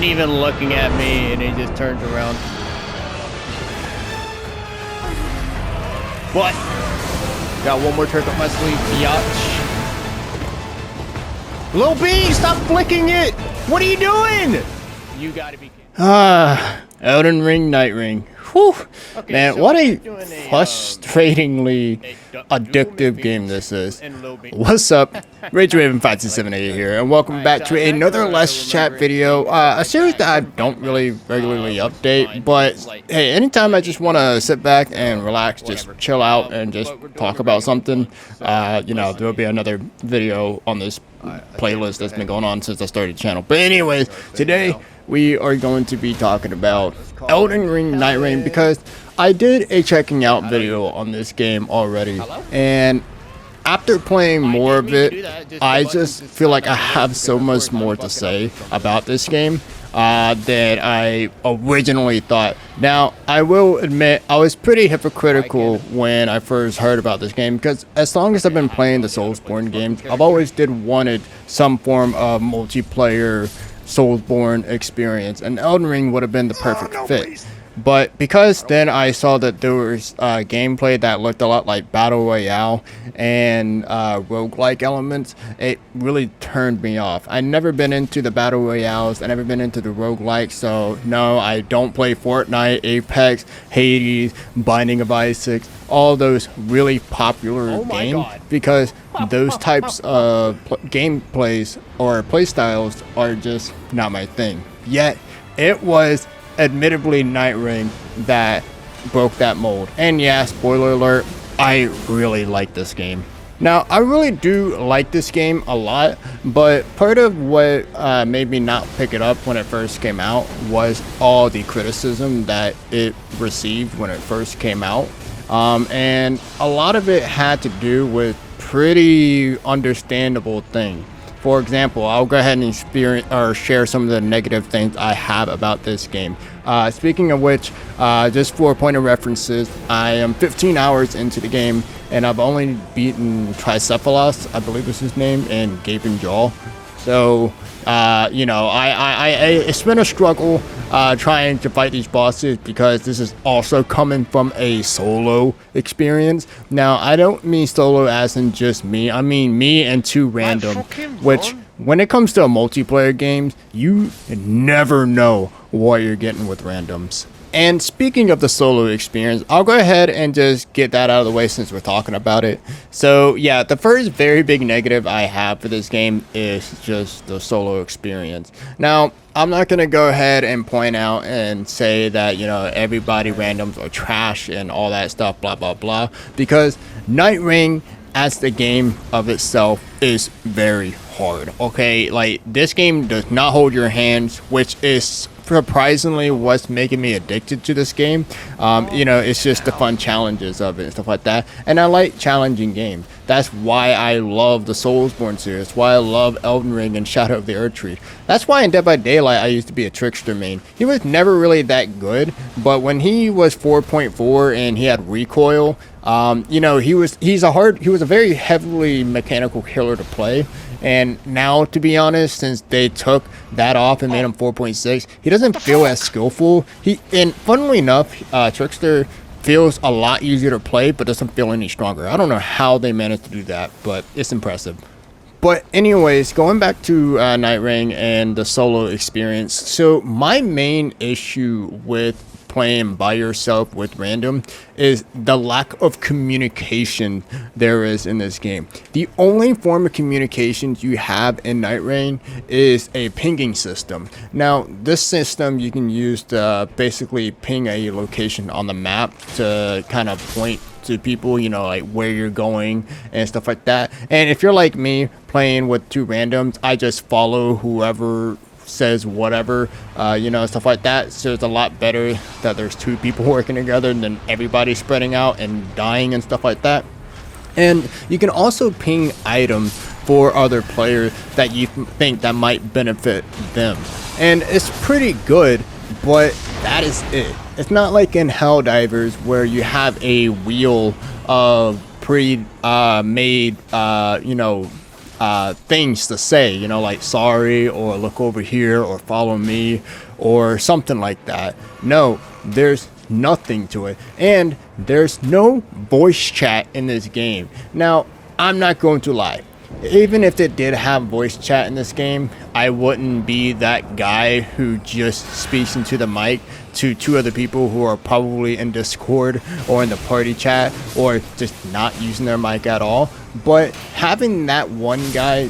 Even looking at me, and he just turns around. What? Got one more trick up my sleeve, biatch. Lil B, stop flicking it! What are you doing? You gotta be kidding. Elden Ring, Nightreign. Whew. Okay, man, so what a frustratingly addictive game this is. What's up? RageRaven5278 here, and welcome back to another Let's Chat video. A series that I don't really regularly update, but hey, anytime I just want to sit back and relax, just chill out and just talk about something, you know, there'll be another video on this playlist that's been going on since I started the channel. But anyways, today we are going to be talking about Elden Ring Nightreign because I did a checking out video on this game already, and after playing more of it, I just feel like I have so much more to say about this game than I originally thought. Now, I will admit, I was pretty hypocritical when I first heard about this game, because as long as I've been playing the Soulsborne games, I've always wanted some form of multiplayer Soulsborne experience, and Elden Ring would have been the perfect fit. But because then I saw that there was gameplay that looked a lot like Battle Royale and roguelike elements, it really turned me off. I've never been into the Battle Royales, I've never been into the roguelike, so no, I don't play Fortnite, Apex, Hades, Binding of Isaac, all those really popular games, because those types of gameplays or playstyles are just not my thing. Yet, it was admittedly Nightreign that broke that mold. And yeah, spoiler alert, I really like this game. Now, I really do like this game a lot, but part of what made me not pick it up when it first came out was all the criticism that it received when it first came out. And a lot of it had to do with pretty understandable things. For example, I'll go ahead and share some of the negative things I have about this game. Speaking of which, just for a point of references, I am 15 hours into the game, and I've only beaten Tricephalos, I believe was his name, and Gaping Jaw. So, you know, it's been a struggle trying to fight these bosses, because this is also coming from a solo experience. Now, I don't mean solo as in just me. I mean me and two random, which when it comes to multiplayer games, you never know what you're getting with randoms. And speaking of the solo experience, I'll go ahead and just get that out of the way since we're talking about it. So yeah, the first very big negative I have for this game is just the solo experience. Now, I'm not going to go ahead and point out and say that, you know, everybody randoms are trash and all that stuff, blah, blah, blah, because Nightreign as the game of itself is very hard. Okay, like, this game does not hold your hands, which is surprisingly what's making me addicted to this game. You know, it's just the fun challenges of it and stuff like that, and I like challenging games. That's why I love the Soulsborne series, why I love Elden Ring and Shadow of the Erdtree. That's why in Dead by Daylight I used to be a Trickster main. He was never really that good, but when he was 4.4 and he had recoil, you know, he was a very heavily mechanical killer to play. And now, to be honest, since they took that off and made him 4.6, he doesn't feel as skillful. And funnily enough, Trickster feels a lot easier to play, but doesn't feel any stronger. I don't know how they managed to do that, but it's impressive. But anyways, going back to Nightreign and the solo experience. So my main issue with playing by yourself with random is the lack of communication there is in this game. The only form of communication you have in Nightreign is a pinging system. Now, this system you can use to basically ping a location on the map to kind of point to people, you know, like where you're going and stuff like that. And if you're like me, playing with two randoms, I just follow whoever says whatever, you know, stuff like that. So it's a lot better that there's two people working together than everybody spreading out and dying and stuff like that. And you can also ping items for other players that you think that might benefit them, and it's pretty good, but that is it. It's not like in Helldivers where you have a wheel of pre-made, you know, things to say, you know, like sorry or look over here or follow me or something like that. No, there's nothing to it, and there's no voice chat in this game. Now, I'm not going to lie. Even if it did have voice chat in this game, I wouldn't be that guy who just speaks into the mic to two other people who are probably in Discord or in the party chat or just not using their mic at all. But having that one guy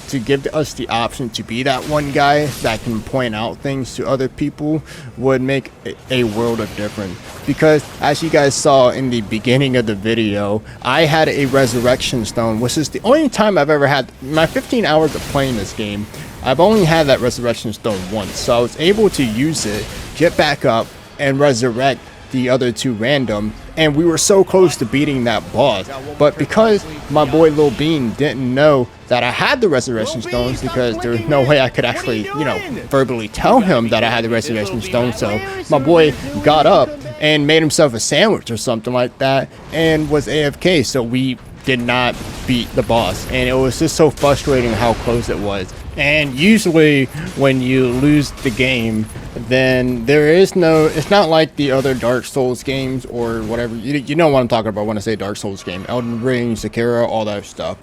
to give us the option to be that one guy that can point out things to other people would make a world of difference. Because as you guys saw in the beginning of the video, I had a resurrection stone, which is the only time I've ever had my 15 hours of playing this game. I've only had that resurrection stone once, so I was able to use it, get back up, and resurrect the other two random, and we were so close to beating that boss. But because my boy Lil Bean didn't know that I had the resurrection stones, because there was no way I could actually, you know, verbally tell him that I had the resurrection stone, so my boy got up and made himself a sandwich or something like that and was AFK, so we did not beat the boss, and it was just so frustrating how close it was. And usually when you lose the game, then there is no, it's not like the other Dark Souls games or whatever, you know what I'm talking about when I say Dark Souls game, Elden Ring, Sekiro, all that stuff.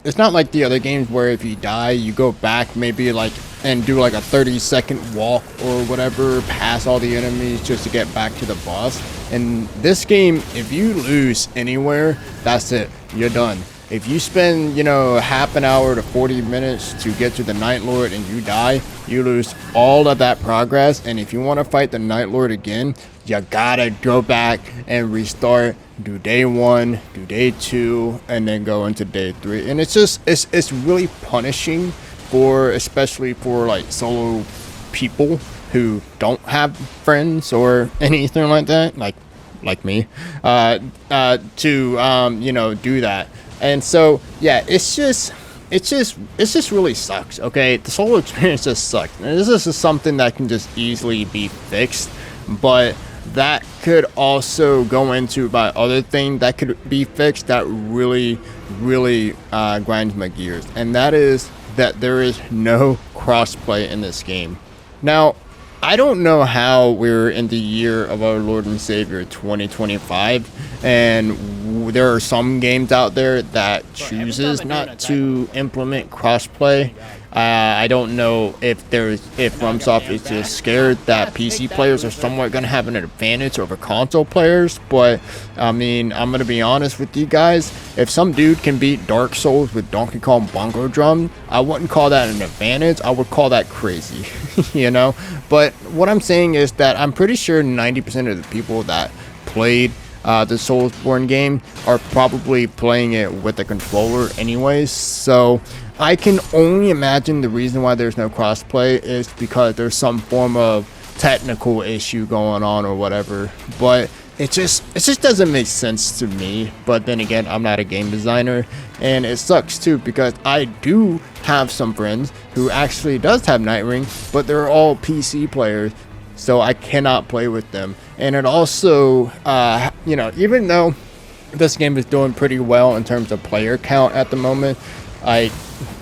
It's not like the other games where if you die, you go back maybe like and do like a 30-second walk or whatever past all the enemies just to get back to the boss. In this game, if you lose anywhere, that's it, you're done. If you spend, you know, half an hour to 40 minutes to get to the Night Lord and you die, you lose all of that progress. And if you want to fight the Night Lord again, you gotta go back and restart, do day 1, do day 2, and then go into day 3. And it's just, it's really punishing for, especially for like solo people who don't have friends or anything like that, like me, to you know, do that. And so yeah, it just really sucks. Okay, the solo experience just sucks, and this is something that can just easily be fixed, but that could also go into my other thing that could be fixed that really grinds my gears, and that is that there is no crossplay in this game. Now, I don't know how we're in the year of our Lord and Savior 2025, and there are some games out there that chooses not to implement crossplay. I don't know if FromSoft is just scared that PC players are somewhat going to have an advantage over console players, but I mean, I'm going to be honest with you guys, if some dude can beat Dark Souls with Donkey Kong Bongo Drum, I wouldn't call that an advantage, I would call that crazy, you know? But what I'm saying is that I'm pretty sure 90% of the people that played the Soulsborne game are probably playing it with a controller anyways, so I can only imagine the reason why there's no crossplay is because there's some form of technical issue going on or whatever, but it just doesn't make sense to me. But then again, I'm not a game designer, and it sucks too because I do have some friends who actually does have Nightreign, but they're all PC players, so I cannot play with them. And it also you know, even though this game is doing pretty well in terms of player count at the moment,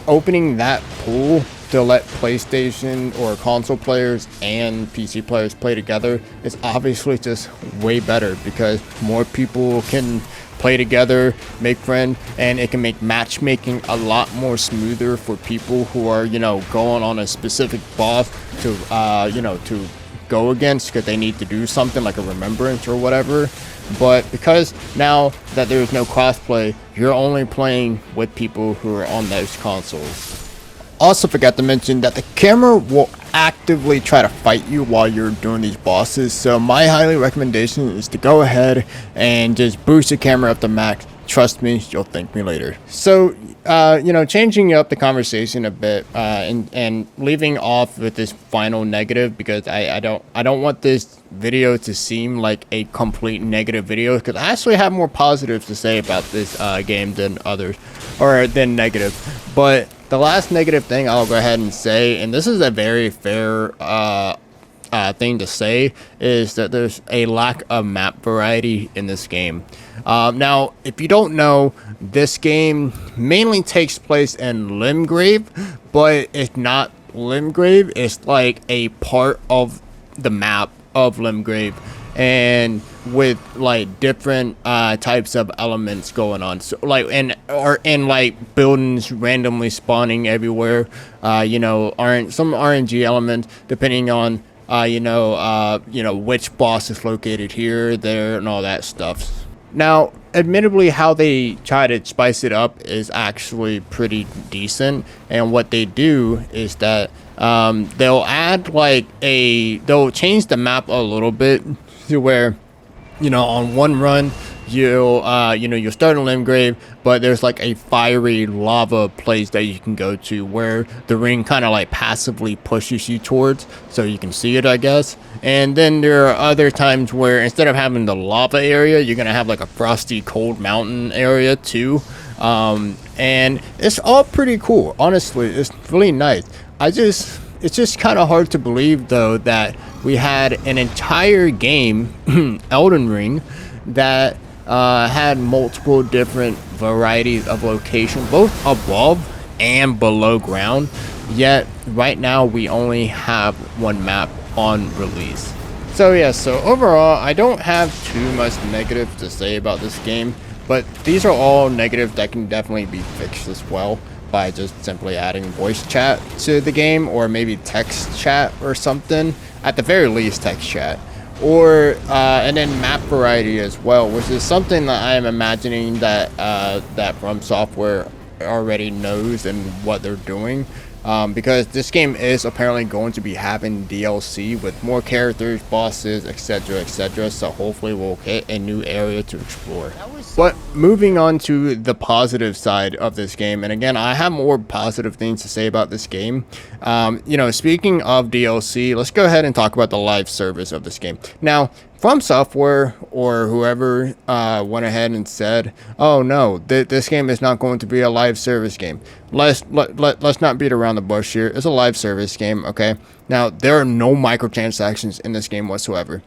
opening that pool to let PlayStation or console players and PC players play together is obviously just way better because more people can play together, make friends, and it can make matchmaking a lot more smoother for people who are, you know, going on a specific boss to you know, to go against because they need to do something like a remembrance or whatever. But because now that there's no crossplay, you're only playing with people who are on those consoles. Also forgot to mention that the camera will actively try to fight you while you're doing these bosses, so my highly recommendation is to go ahead and just boost the camera up to max. Trust me, you'll thank me later. So, you know, changing up the conversation a bit and leaving off with this final negative because I don't want this video to seem like a complete negative video because I actually have more positives to say about this game than others, or than negative. But the last negative thing I'll go ahead and say, and this is a very fair thing to say is that there's a lack of map variety in this game. Now, if you don't know, this game mainly takes place in Limgrave, but it's not Limgrave. It's like a part of the map of Limgrave, and with like different types of elements going on, so like and like buildings randomly spawning everywhere, aren't some RNG elements depending on which boss is located here, there, and all that stuff. Now, admittedly, how they try to spice it up is actually pretty decent, and what they do is that they'll add they'll change the map a little bit to where, on one run you'll start in Limgrave, but there's like a fiery lava place that you can go to where the ring kind of like passively pushes you towards, so you can see it, I guess. And then there are other times where instead of having the lava area, you're gonna have like a frosty cold mountain area too. And it's all pretty cool, honestly. It's really nice. It's just kind of hard to believe though that we had an entire game, Elden Ring, that had multiple different varieties of location, both above and below ground, yet right now we only have one map on release. So yeah, so overall I don't have too much negative to say about this game, but these are all negatives that can definitely be fixed as well by just simply adding voice chat to the game, or maybe text chat or something, at the very least text chat, or and then map variety as well, which is something that I am imagining that that From Software already knows and what they're doing, because this game is apparently going to be having DLC with more characters, bosses, etc., so hopefully we'll get a new area to explore. But moving on to the positive side of this game, and again, I have more positive things to say about this game. Speaking of DLC, let's go ahead and talk about the live service of this game. Now, From Software or whoever went ahead and said, "Oh no, this game is not going to be a live service game." Let's not beat around the bush here. It's a live service game, okay? Now, there are no microtransactions in this game whatsoever,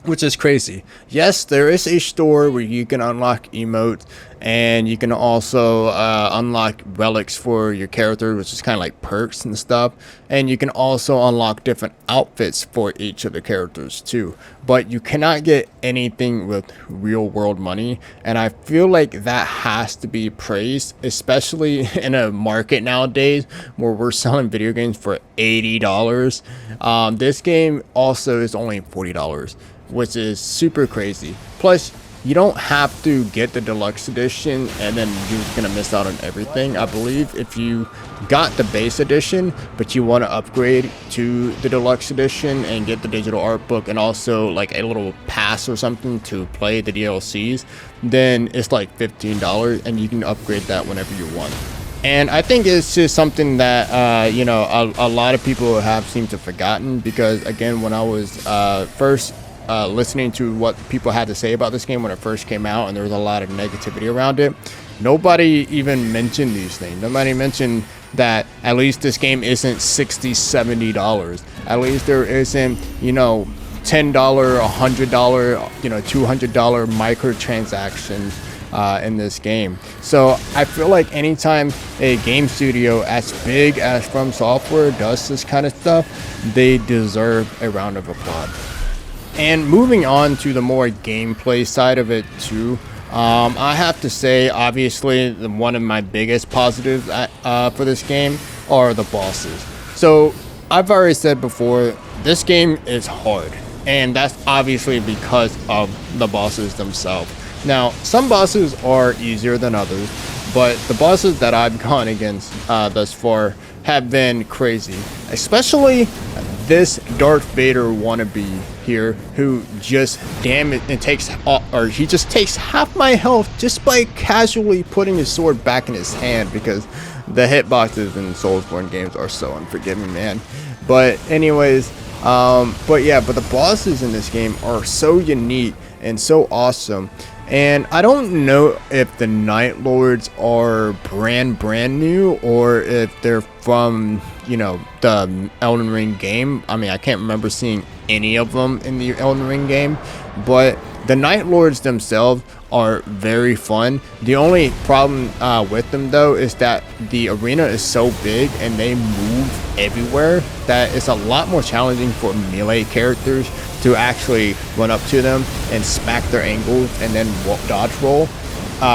which is crazy. Yes, there is a store where you can unlock emotes, and you can also unlock relics for your character, which is kind of like perks and stuff, and you can also unlock different outfits for each of the characters too, but you cannot get anything with real world money, and I feel like that has to be praised, especially in a market nowadays where we're selling video games for $80. This game also is only $40, which is super crazy. Plus, you don't have to get the deluxe edition and then you're gonna miss out on everything. I believe if you got the base edition but you want to upgrade to the deluxe edition and get the digital art book and also like a little pass or something to play the DLCs, then it's like $15 and you can upgrade that whenever you want. And I think it's just something that a lot of people have seemed to have forgotten, because again, when I was first listening to what people had to say about this game when it first came out, and there was a lot of negativity around it, nobody even mentioned these things. Nobody mentioned that at least this game isn't $60-$70. At least there isn't, $10, $100, $200 microtransactions in this game. So I feel like anytime a game studio as big as From Software does this kind of stuff, they deserve a round of applause. And moving on to the more gameplay side of it too, I have to say, obviously, one of my biggest positives for this game are the bosses. So I've already said before, this game is hard, and that's obviously because of the bosses themselves. Now, some bosses are easier than others, but the bosses that I've gone against thus far have been crazy, especially this Darth Vader wannabe here, who just he just takes half my health just by casually putting his sword back in his hand, because the hitboxes in Soulsborne games are so unforgiving, man. But anyways, but the bosses in this game are so unique and so awesome. And I don't know if the Night Lords are brand new, or if they're from, the Elden Ring game. I mean, I can't remember seeing any of them in the Elden Ring game, but the Night Lords themselves are very fun. The only problem with them though is that the arena is so big and they move everywhere that it's a lot more challenging for melee characters to actually run up to them and smack their angles and then dodge roll,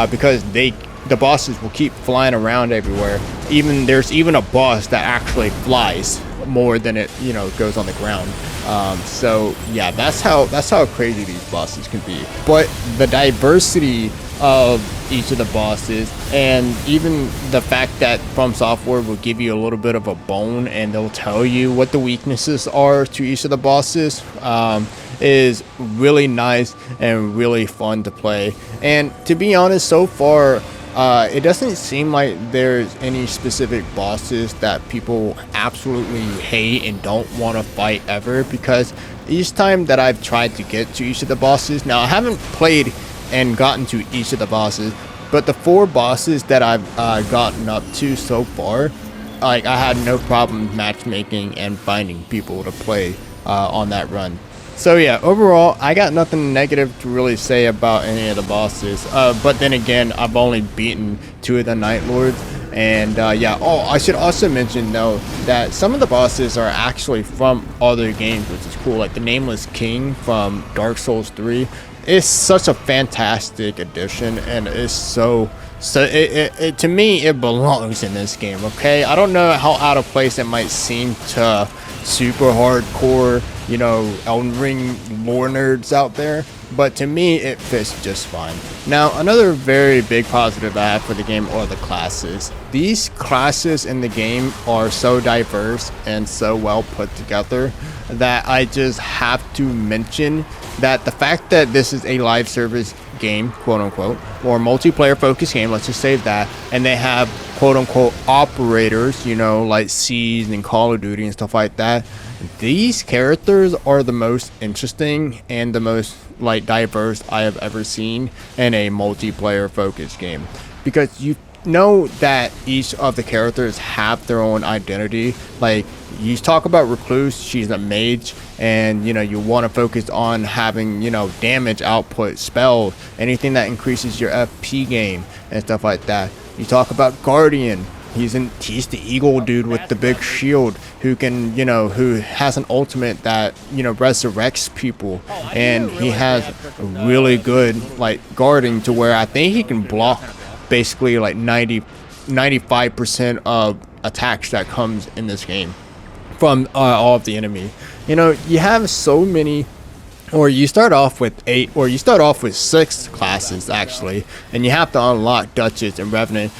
because the bosses will keep flying around everywhere. There's even a boss that actually flies more than it goes on the ground. So yeah, that's how crazy these bosses can be. But the diversity of each of the bosses, and even the fact that From Software will give you a little bit of a bone and they'll tell you what the weaknesses are to each of the bosses, is really nice and really fun to play. And to be honest, so far it doesn't seem like there's any specific bosses that people absolutely hate and don't want to fight ever, because each time that I've tried to get to each of the bosses, now I haven't played and gotten to each of the bosses, but the 4 bosses that I've gotten up to so far, like, I had no problem matchmaking and finding people to play on that run. So yeah, overall, I got nothing negative to really say about any of the bosses. But then again, I've only beaten 2 of the Night Lords. And yeah, I should also mention though that some of the bosses are actually from other games, which is cool. Like the Nameless King from Dark Souls 3 is such a fantastic addition, and it's to me it belongs in this game. Okay, I don't know how out of place it might seem to super hardcore Elden Ring lore nerds out there, but to me it fits just fine. Now, another very big positive I have for the game are the classes. These classes in the game are so diverse and so well put together that I just have to mention that the fact that this is a live service game, quote unquote, or multiplayer focused game, let's just say that, and they have quote unquote operators, like Siege and Call of Duty and stuff like that. These characters are the most interesting and the most diverse I have ever seen in a multiplayer focused game, because you know that each of the characters have their own identity. Like, you talk about Recluse, she's a mage, and you want to focus on having damage output, spells, anything that increases your FP game and stuff like that. You talk about Guardian, he's the eagle dude with the big shield who can who has an ultimate that resurrects people, and he has really good guarding to where I think he can block basically 95% of attacks that comes in this game from all of the enemy. You have so many, or you start off with 8, or you start off with 6 classes actually, and you have to unlock Duchess and Revenant,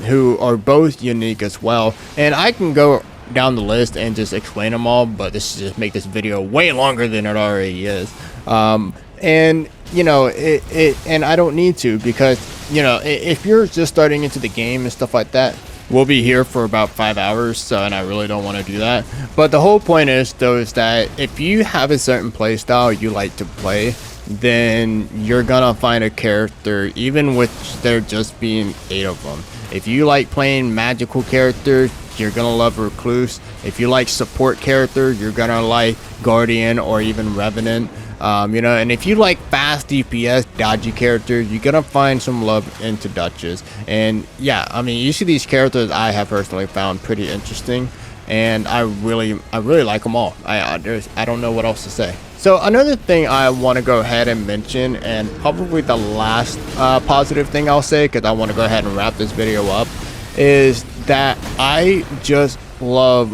who are both unique as well. And I can go down the list and just explain them all, but this is just make this video way longer than it already is. And and I don't need to, because if you're just starting into the game and stuff like that, we'll be here for about 5 hours, and I really don't want to do that. But the whole point is though is that if you have a certain play style you like to play, then you're gonna find a character, even with there just being 8 of them. If you like playing magical characters, you're gonna love Recluse. If you like support characters, you're gonna like Guardian or even Revenant. And if you like fast DPS dodgy characters, you're gonna find some love into Duchess. And yeah, I mean, each of these characters I have personally found pretty interesting, and I really like them all. I don't know what else to say. So another thing I want to go ahead and mention, and probably the last positive thing I'll say, because I want to go ahead and wrap this video up, is that I just love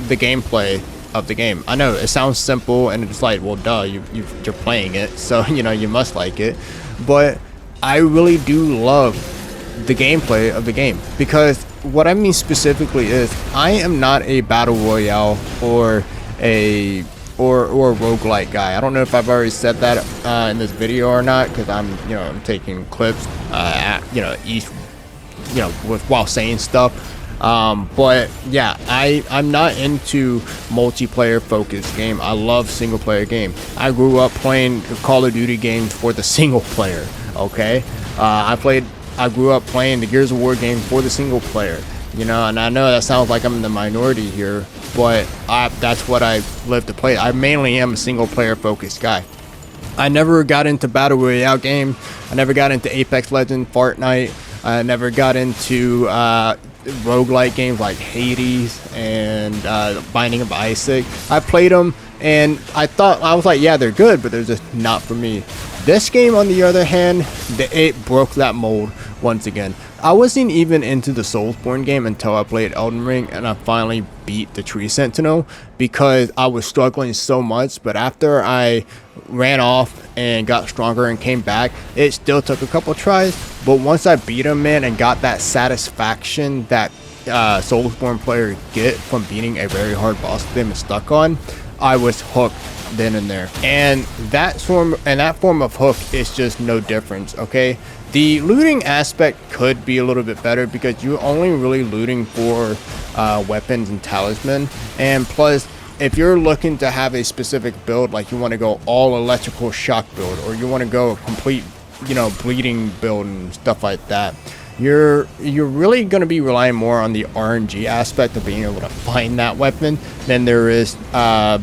the gameplay of the game. I know it sounds simple and it's like, well, duh, you're playing it, so you must like it, but I really do love the gameplay of the game, because what I mean specifically is I am not a battle royale or a roguelike guy. I don't know if I've already said that in this video or not, because I'm taking clips while saying stuff. But yeah, I'm not into multiplayer focused game. I love single player game. I grew up playing Call of Duty games for the single player. Okay, I grew up playing the Gears of War games for the single player. And I know that sounds like I'm in the minority here, but that's what I live to play. I mainly am a single player focused guy. I never got into Battle Royale games. I never got into Apex Legends, Fortnite. I never got into roguelike games like Hades and Binding of Isaac. I played them and I was like, yeah, they're good, but they're just not for me. This game, on the other hand, it broke that mold once again. I wasn't even into the Soulsborne game until I played Elden Ring and I finally beat the Tree Sentinel because I was struggling so much. But after I ran off and got stronger and came back, it still took a couple tries. But once I beat him, man, and got that satisfaction that Soulsborne players get from beating a very hard boss that they've been stuck on, I was hooked then and there. And that form of hook is just no difference, okay? The looting aspect could be a little bit better because you're only really looting for weapons and talisman. And plus, if you're looking to have a specific build, like you want to go all electrical shock build, or you want to go a complete, bleeding build and stuff like that, you're really going to be relying more on the RNG aspect of being able to find that weapon than there is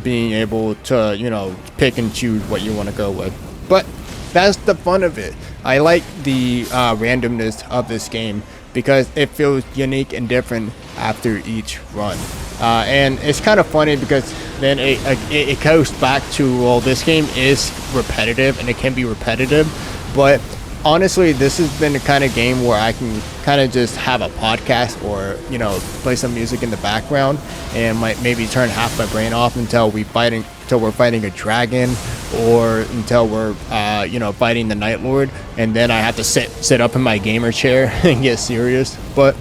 being able to, pick and choose what you want to go with. But that's the fun of it. I like the randomness of this game because it feels unique and different after each run. And it's kind of funny because then it goes back to, well, this game is repetitive and it can be repetitive, but honestly, this has been the kind of game where I can kind of just have a podcast or, play some music in the background and might maybe turn half my brain off until we're fighting a dragon, or until we're, fighting the Night Lord, and then I have to sit up in my gamer chair and get serious. But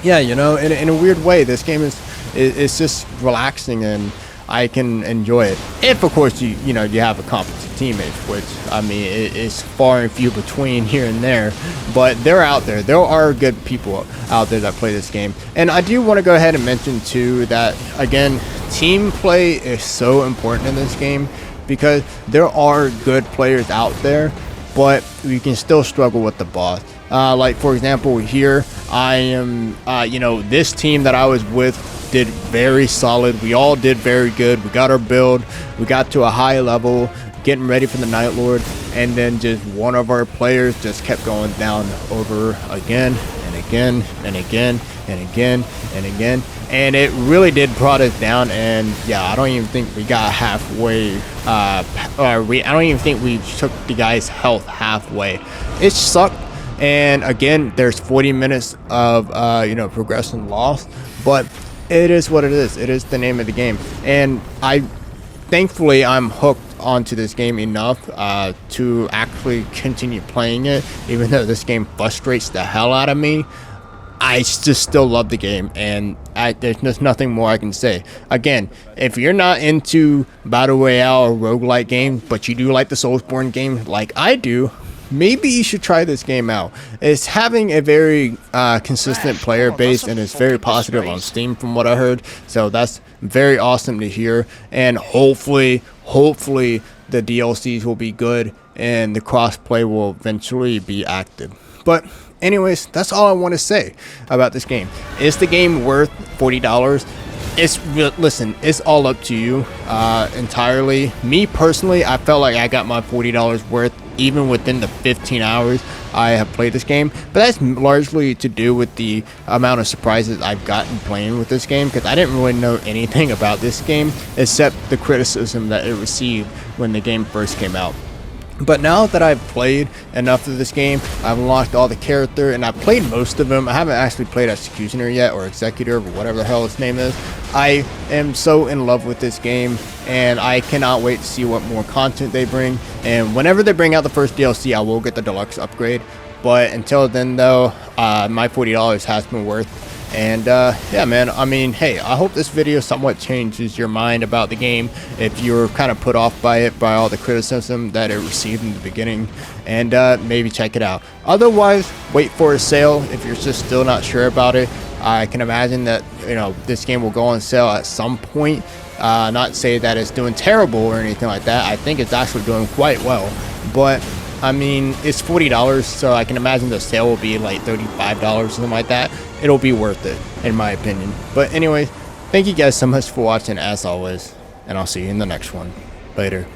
yeah, in a weird way, this game is just relaxing and I can enjoy it. If, of course, you have a competent teammate, which, I mean, it's far and few between here and there, but they're out there. There are good people out there that play this game. And I do want to go ahead and mention, too, that, again, team play is so important in this game because there are good players out there, but we can still struggle with the boss. Like, for example, here, I am, this team that I was with did very solid. We all did very good. We got our build. We got to a high level, getting ready for the Night Lord, and then just one of our players just kept going down over again and again and again and again and again. And it really did brought us down, and yeah, I don't even think we got halfway. I don't even think we took the guy's health halfway. It sucked. And again, there's 40 minutes of progression lost, but it is what it is. It is the name of the game, and thankfully I'm hooked onto this game enough to actually continue playing it, even though this game frustrates the hell out of me. I just still love the game, and there's just nothing more I can say. Again, if you're not into Battle Royale or roguelike games, but you do like the Soulsborne game like I do, maybe you should try this game out. It's having a very consistent player base, and it's very positive on Steam from what I heard. So that's very awesome to hear. And hopefully the DLCs will be good and the crossplay will eventually be active. But anyways, that's all I want to say about this game. Is the game worth $40? Listen, it's all up to you entirely. Me personally, I felt like I got my $40 worth even within the 15 hours I have played this game, but that's largely to do with the amount of surprises I've gotten playing with this game, because I didn't really know anything about this game except the criticism that it received when the game first came out. But now that I've played enough of this game, I've unlocked all the character, and I've played most of them. I haven't actually played Executioner yet, or Executor, or whatever the hell its name is. I am so in love with this game, and I cannot wait to see what more content they bring. And whenever they bring out the first DLC, I will get the deluxe upgrade. But until then, though, my $40 has been worth. And yeah, man, I mean, hey, I hope this video somewhat changes your mind about the game if you're kind of put off by it, by all the criticism that it received in the beginning, and maybe check it out. Otherwise, wait for a sale if you're just still not sure about it. I can imagine that, this game will go on sale at some point. Not say that it's doing terrible or anything like that. I think it's actually doing quite well, but I mean, it's $40, so I can imagine the sale will be like $35 or something like that. It'll be worth it, in my opinion. But anyway, Thank you guys so much for watching as always, and I'll see you in the next one. Later.